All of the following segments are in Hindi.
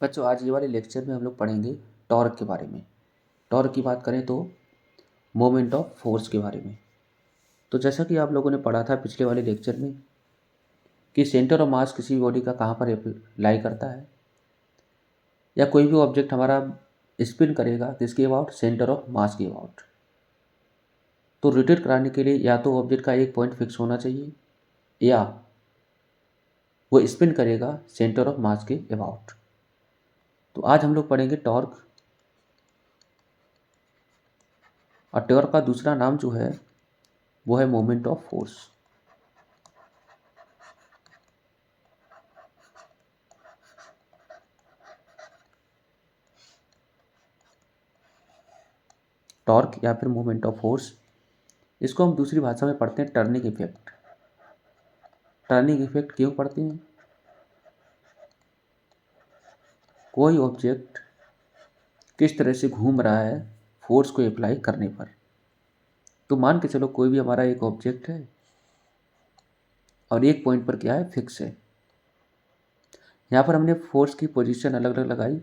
बच्चों आज ये वाले लेक्चर में हम लोग पढ़ेंगे टॉर्क के बारे में। टॉर्क की बात करें तो मोमेंट ऑफ फोर्स के बारे में। तो जैसा कि आप लोगों ने पढ़ा था पिछले वाले लेक्चर में कि सेंटर ऑफ मास किसी बॉडी का कहाँ पर लाई करता है, या कोई भी ऑब्जेक्ट हमारा स्पिन करेगा किसके अबाउट, सेंटर ऑफ मास के अबाउट। तो रोटेट कराने के लिए या तो ऑब्जेक्ट का एक पॉइंट फिक्स होना चाहिए या वो स्पिन करेगा सेंटर ऑफ मास के अबाउट। तो आज हम लोग पढ़ेंगे टॉर्क, और टॉर्क का दूसरा नाम जो है वो है मोमेंट ऑफ फोर्स। टॉर्क या फिर मोमेंट ऑफ फोर्स, इसको हम दूसरी भाषा में पढ़ते हैं टर्निंग इफेक्ट। टर्निंग इफेक्ट क्यों पढ़ते हैं? कोई ऑब्जेक्ट किस तरह से घूम रहा है फोर्स को अप्लाई करने पर। तो मान के चलो कोई भी हमारा एक ऑब्जेक्ट है और एक पॉइंट पर क्या है, फिक्स है। यहाँ पर हमने फोर्स की पोजीशन अलग अलग लगाई।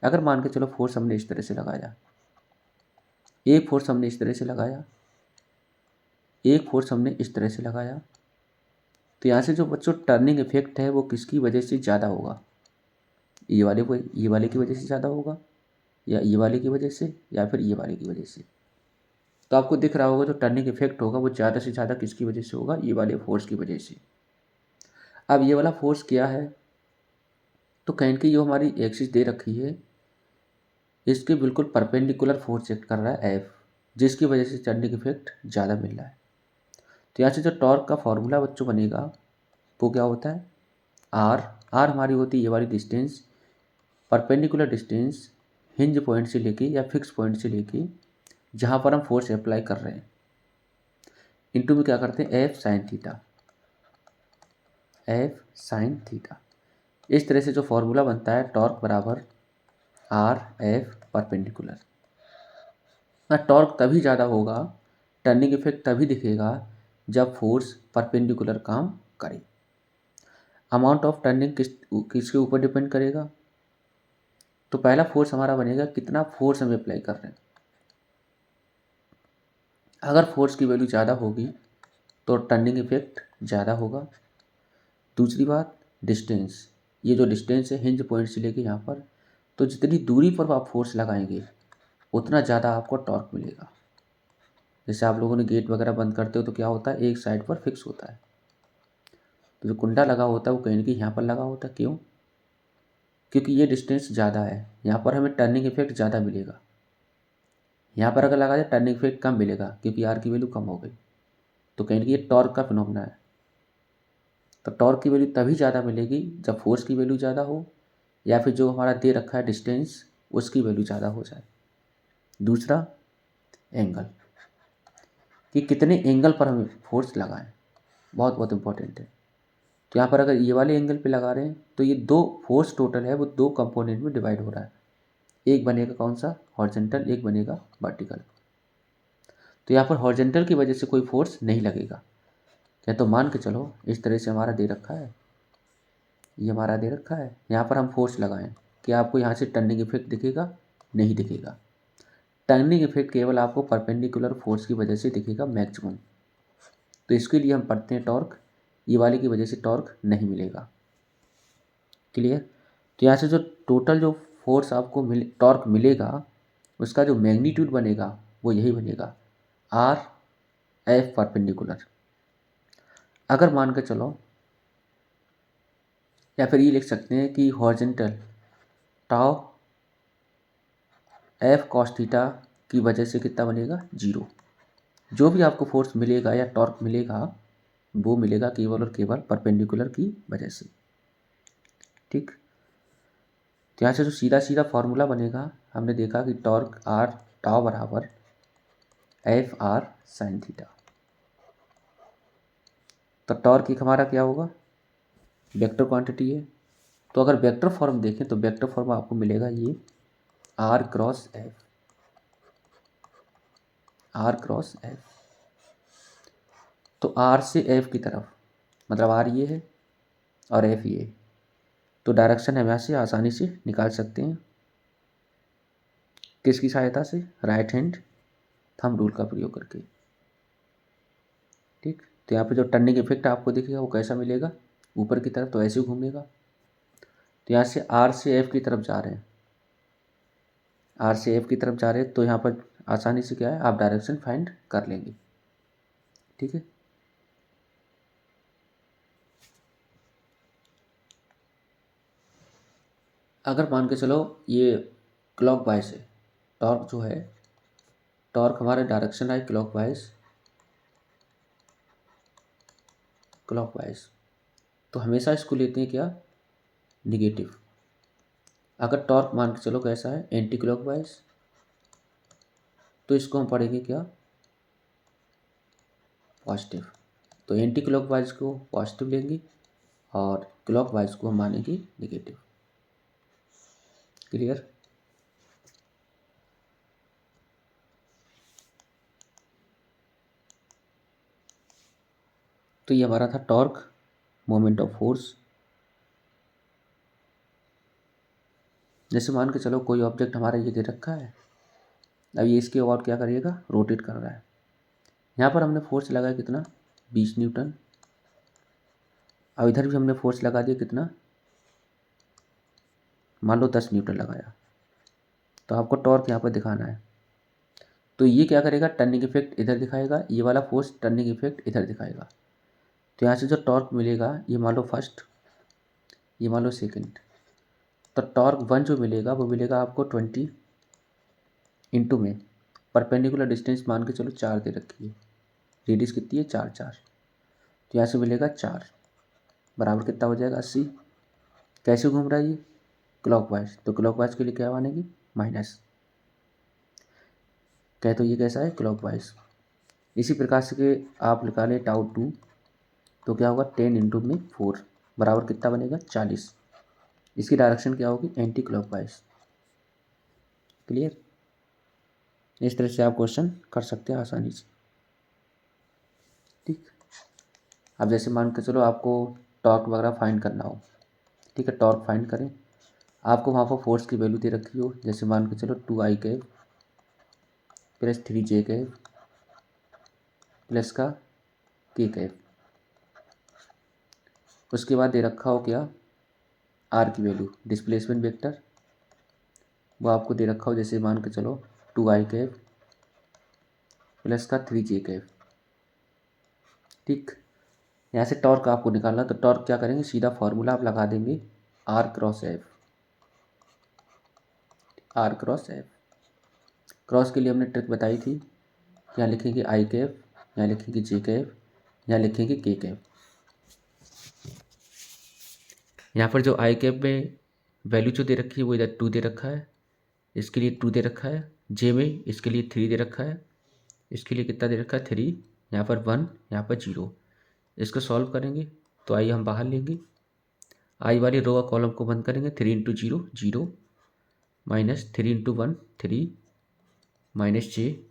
अगर मान के चलो फोर्स हमने इस तरह से लगाया, एक फोर्स हमने इस तरह से लगाया, एक फोर्स हमने इस तरह से लगाया, तो यहाँ से जो बच्चों टर्निंग इफेक्ट है वो किसकी वजह से ज़्यादा होगा? ये वाले की वजह से ज़्यादा होगा, या ये वाले की वजह से, या फिर ये वाले की वजह से। तो आपको दिख रहा होगा जो टर्निंग इफेक्ट होगा वो ज़्यादा से ज़्यादा किसकी वजह से होगा? ये वाले फोर्स की वजह से। अब ये वाला फोर्स क्या है? तो कहीं की जो हमारी एक्सिस दे रखी है इसके बिल्कुल परपेंडिकुलर फोर्स एक्ट कर रहा है एफ, जिसकी वजह से टर्निंग इफेक्ट ज़्यादा मिल रहा है। तो यहाँ से जो टॉर्क का फॉर्मूला बच्चों बनेगा वो क्या होता है? आर हमारी होती है ये वाली distance, perpendicular distance hinge point से लेके या फिक्स पॉइंट से लेके जहाँ पर हम फोर्स अप्लाई कर रहे हैं, इनटू में क्या करते हैं, F sine theta. F sine theta, इस तरह से जो फॉर्मूला बनता है टॉर्क बराबर आर एफ परपेंडिकुलर। टॉर्क तभी ज़्यादा होगा, टर्निंग इफेक्ट तभी दिखेगा जब फोर्स परपेंडिकुलर काम करे। अमाउंट ऑफ टर्निंग किसके ऊपर डिपेंड करेगा? तो पहला फोर्स हमारा बनेगा कितना फोर्स हम अप्लाई कर रहे हैं। अगर फोर्स की वैल्यू ज़्यादा होगी तो टर्निंग इफेक्ट ज़्यादा होगा। दूसरी बात डिस्टेंस, ये जो डिस्टेंस है हिंज पॉइंट से लेके यहाँ पर, तो जितनी दूरी पर आप फोर्स लगाएंगे उतना ज़्यादा आपको टॉर्क मिलेगा। जैसे आप लोगों ने गेट वगैरह बंद करते हो तो क्या होता है, एक साइड पर फिक्स होता है, तो जो कुंडा लगा होता है वो कहीं ना कहीं यहाँ पर लगा होता है। क्यों? क्योंकि ये डिस्टेंस ज़्यादा है, यहाँ पर हमें टर्निंग इफेक्ट ज़्यादा मिलेगा। यहाँ पर अगर लगा जाए टर्निंग इफेक्ट कम मिलेगा क्योंकि आर की वैल्यू कम हो गई। तो कहीं ना कहीं ये टॉर्क का फिनोमेना है। तो टॉर्क की वैल्यू तभी ज़्यादा मिलेगी जब फोर्स की वैल्यू ज़्यादा हो, या फिर जो हमारा दे रखा है डिस्टेंस उसकी वैल्यू ज़्यादा हो जाए। दूसरा एंगल, कि कितने एंगल पर हमें फोर्स लगाएं, बहुत बहुत इंपॉर्टेंट है। तो यहाँ पर अगर ये वाले एंगल पे लगा रहे हैं तो ये दो फोर्स टोटल है वो दो कंपोनेंट में डिवाइड हो रहा है। एक बनेगा कौन सा, हॉरिजॉन्टल, एक बनेगा वर्टिकल। तो यहाँ पर हॉरिजॉन्टल की वजह से कोई फोर्स नहीं लगेगा। क्या? तो मान के चलो इस तरह से हमारा दे रखा है, ये हमारा दे रखा है, यहाँ पर हम फोर्स लगाएं, क्या आपको यहाँ से टर्निंग इफेक्ट दिखेगा? नहीं दिखेगा। टर्निंग इफेक्ट केवल आपको परपेंडिकुलर फोर्स की वजह से दिखेगा मैक्सिमम। तो इसके लिए हम पढ़ते हैं टॉर्क, ये वाले की वजह से टॉर्क नहीं मिलेगा। क्लियर? तो यहाँ से जो टोटल जो फोर्स आपको टॉर्क मिलेगा उसका जो मैग्नीट्यूड बनेगा वो यही बनेगा, आर एफ परपेंडिकुलर। अगर मान के चलो, या फिर ये लिख सकते हैं कि horizontal tau F cos theta की वजह से कितना बनेगा, जीरो। जो भी आपको फोर्स मिलेगा या टॉर्क मिलेगा वो मिलेगा केवल और केवल परपेंडिकुलर की वजह से। ठीक? तो यहाँ से जो सीधा सीधा फॉर्मूला बनेगा, हमने देखा कि टॉर्क आर टाउ बराबर एफ आर साइन थीटा। तो टॉर्क एक हमारा क्या होगा, वेक्टर क्वांटिटी है। तो अगर वेक्टर फॉर्म देखें तो वेक्टर फॉर्म आपको मिलेगा ये R cross F, R cross F. तो आर से एफ की तरफ, मतलब आर ये है और एफ ये है, तो डायरेक्शन हम यहाँ से आसानी से निकाल सकते हैं, किसकी सहायता से, राइट हैंड थंब रूल का प्रयोग करके। ठीक, तो यहाँ पे जो टर्निंग इफेक्ट आपको दिखेगा वो कैसा मिलेगा, ऊपर की तरफ, तो ऐसे घूमेगा। तो यहाँ से आर से एफ की तरफ जा रहे हैं, आर से एफ की तरफ जा रहे हैं, तो यहाँ पर आसानी से क्या है, आप डायरेक्शन फाइंड कर लेंगे। ठीक है, अगर मान के चलो ये क्लॉक वाइज है, टॉर्क जो है, टॉर्क हमारा डायरेक्शन है क्लॉक वाइज, क्लॉक वाइज, तो हमेशा इसको लेते हैं क्या, निगेटिव। अगर टॉर्क मान के चलो कैसा है, एंटी क्लॉक वाइज, तो इसको हम पढ़ेंगे क्या, पॉजिटिव। तो एंटी क्लॉक वाइज को पॉजिटिव लेंगे और क्लॉक वाइज को हम मानेंगे निगेटिव। क्लियर। तो ये हमारा था टॉर्क, मोमेंट ऑफ फोर्स। जैसे मान के चलो कोई ऑब्जेक्ट हमारा ये दे रखा है, अब ये इसके अबाउट क्या करिएगा, रोटेट कर रहा है। यहाँ पर हमने फोर्स लगाया कितना, 20 न्यूटन। अब इधर भी हमने फोर्स लगा दिया कितना, मान लो 10 न्यूटन लगाया। तो आपको टॉर्क यहाँ पर दिखाना है, तो ये क्या करेगा, टर्निंग इफेक्ट इधर दिखाएगा, ये वाला फोर्स टर्निंग इफेक्ट इधर दिखाएगा। तो यहाँ से जो टॉर्क मिलेगा, ये मान लो फर्स्ट, ये मान लो सेकंड, तो टॉर्क 1 जो मिलेगा वो मिलेगा आपको 20 इंटू में परपेंडिकुलर डिस्टेंस मान के चलो 4 दे रखी है, रेडियस कितनी है, 4 4, तो यहाँ से मिलेगा 4 बराबर कितना हो जाएगा, 80। कैसे घूम रहा है ये, क्लॉकवाइज, तो क्लॉकवाइज के लिए क्या मानेंगे, माइनस। कहे तो ये कैसा है, क्लॉकवाइज। इसी प्रकार से आप निकालें टाउ 2, तो क्या होगा, 10 इंटू में 4 बराबर कितना बनेगा, 40। इसकी डायरेक्शन क्या होगी, एंटी क्लॉकवाइज। क्लियर। इस तरह से आप क्वेश्चन कर सकते हैं आसानी से। ठीक, अब जैसे मान के चलो आपको टॉर्क वगैरह फाइंड करना हो, ठीक है, टॉर्क फाइंड करें, आपको वहाँ पर फोर्स की वैल्यू दे रखी हो, जैसे मान के चलो 2i cap plus 3j cap plus का k कैप। उसके बाद दे रखा हो क्या, आर की वैल्यू, डिस्प्लेसमेंट वेक्टर, वो आपको दे रखा हो, जैसे मान के चलो 2i कैप प्लस का 3j कैप। ठीक, यहाँ से टॉर्क आपको निकालना, तो टॉर्क क्या करेंगे, सीधा फॉर्मूला आप लगा देंगे, R cross F, R cross F. Cross के लिए हमने ट्रिक बताई थी, यहाँ लिखेंगे आई कैप, यहाँ लिखेंगे जे कैप, यहाँ लिखेंगे के कैप। यहाँ पर जो आई कैप में वैल्यू जो दे रखी है वो इधर 2 दे रखा है, इसके लिए 2 दे रखा है, जे में इसके लिए 3 दे रखा है, इसके लिए कितना दे रखा है, 3, यहाँ पर 1, यहाँ पर 0। इसको सॉल्व करेंगे तो आई हम बाहर लेंगे, आई वाली रो का कॉलम को बंद करेंगे, 3 इंटू 0 0 माइनस 3 इंटू 1 3 माइनस जे,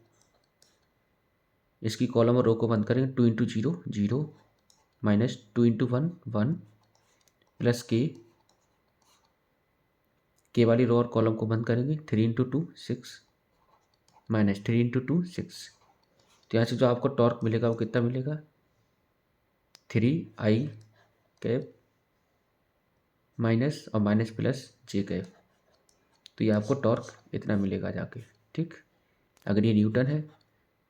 इसकी कॉलम और रो को बंद करेंगे, 2 इंटू 0 0 माइनस 2 इंटू 1 1 प्लस के वाली रो और कॉलम को बंद करेंगे, 3 इंटू 2 6 माइनस 3 इंटू 2 6। तो यहाँ से जो आपको टॉर्क मिलेगा वो कितना मिलेगा, 3i कैप माइनस और माइनस प्लस जे कैप। तो ये आपको टॉर्क इतना मिलेगा जाके। ठीक, अगर ये न्यूटन है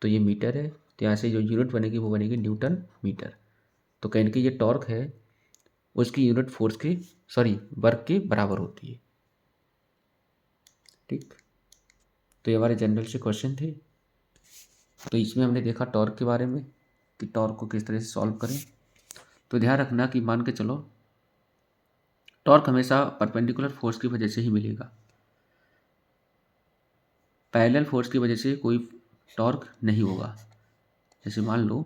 तो ये मीटर है, तो यहाँ से जो यूनिट बनेगी वो बनेगी न्यूटन मीटर। तो कहें कि ये टॉर्क है उसकी यूनिट फोर्स की, सॉरी वर्क के बराबर होती है। ठीक, तो ये हमारे जनरल से क्वेश्चन थे। तो इसमें हमने देखा टॉर्क के बारे में कि टॉर्क को किस तरह से सॉल्व करें। तो ध्यान रखना कि मान के चलो टॉर्क हमेशा परपेंडिकुलर फोर्स की वजह से ही मिलेगा, पैरेलल फोर्स की वजह से कोई टॉर्क नहीं होगा। जैसे मान लो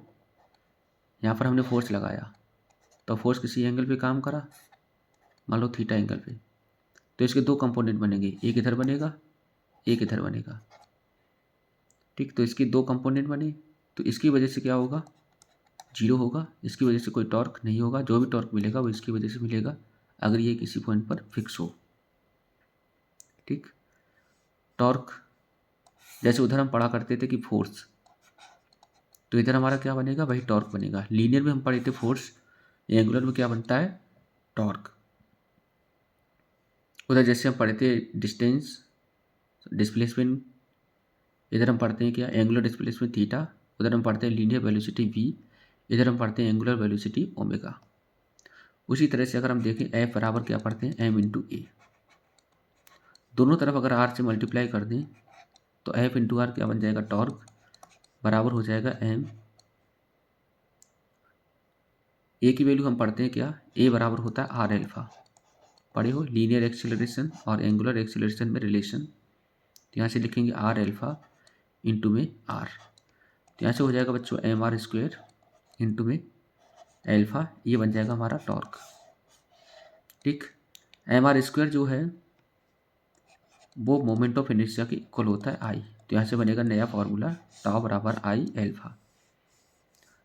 यहाँ पर हमने फोर्स लगाया तो फोर्स किसी एंगल पे काम करा, मान लो थीटा एंगल पे, तो इसके 2 कंपोनेंट बनेंगे, एक इधर बनेगा एक इधर बनेगा। ठीक, तो इसकी 2 कंपोनेंट बने, तो इसकी वजह से क्या होगा, 0 होगा, इसकी वजह से कोई टॉर्क नहीं होगा, जो भी टॉर्क मिलेगा वो इसकी वजह से मिलेगा, अगर ये किसी पॉइंट पर फिक्स हो। ठीक। टॉर्क, जैसे उधर हम पढ़ा करते थे कि फोर्स, तो इधर हमारा क्या बनेगा, वही टॉर्क बनेगा। लीनियर में हम पढ़े थे फोर्स, एंगुलर में क्या बनता है, टॉर्क। उधर जैसे हम पढ़े थे डिस्टेंस, डिस्प्लेसमेंट, इधर हम पढ़ते हैं क्या, एंगुलर डिस्प्लेसमेंट थीटा। उधर हम पढ़ते हैं लीनियर वेलोसिटी v, इधर हम पढ़ते हैं एंगुलर वेलोसिटी ओमेगा। उसी तरह से अगर हम देखें F बराबर क्या पढ़ते हैं, m इंटू ए। दोनों तरफ अगर r से मल्टीप्लाई कर दें तो F इंटू आर क्या बन जाएगा, टॉर्क, बराबर हो जाएगा m। ए की वैल्यू हम पढ़ते हैं क्या, ए बराबर होता है आर एल्फा। पढ़े हो लीनियर एक्सीलरेशन और एंगुलर एक्सीलरेशन में रिलेशन। तो यहाँ से लिखेंगे आर एल्फा इंटू में आर, तो यहाँ से हो जाएगा बच्चों एम आर स्क्वेयर इंटू में एल्फा, ये बन जाएगा हमारा टॉर्क। ठीक। एम आर स्क्वेयर जो है वो मोमेंट ऑफ इनर्शिया के इक्वल होता है आई, तो यहाँ से बनेगा नया फॉर्मूला, टाउ बराबर आई एल्फा।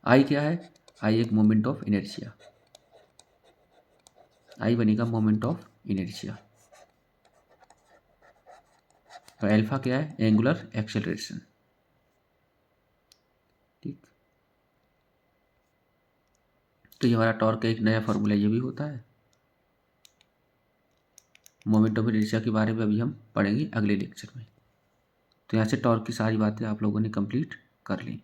आई क्या है, आई एक मोमेंट ऑफ इनर्शिया, आई बनेगा मोमेंट ऑफ इनर्शिया। तो एल्फा क्या है, एंगुलर एक्सेलरेशन। ठीक। तो ये हमारा टॉर्क का एक नया फॉर्मूला ये भी होता है। मोमेंट ऑफ इनर्शिया के बारे में अभी हम पढ़ेंगे अगले लेक्चर में। तो यहाँ से टॉर्क की सारी बातें आप लोगों ने कंप्लीट कर ली।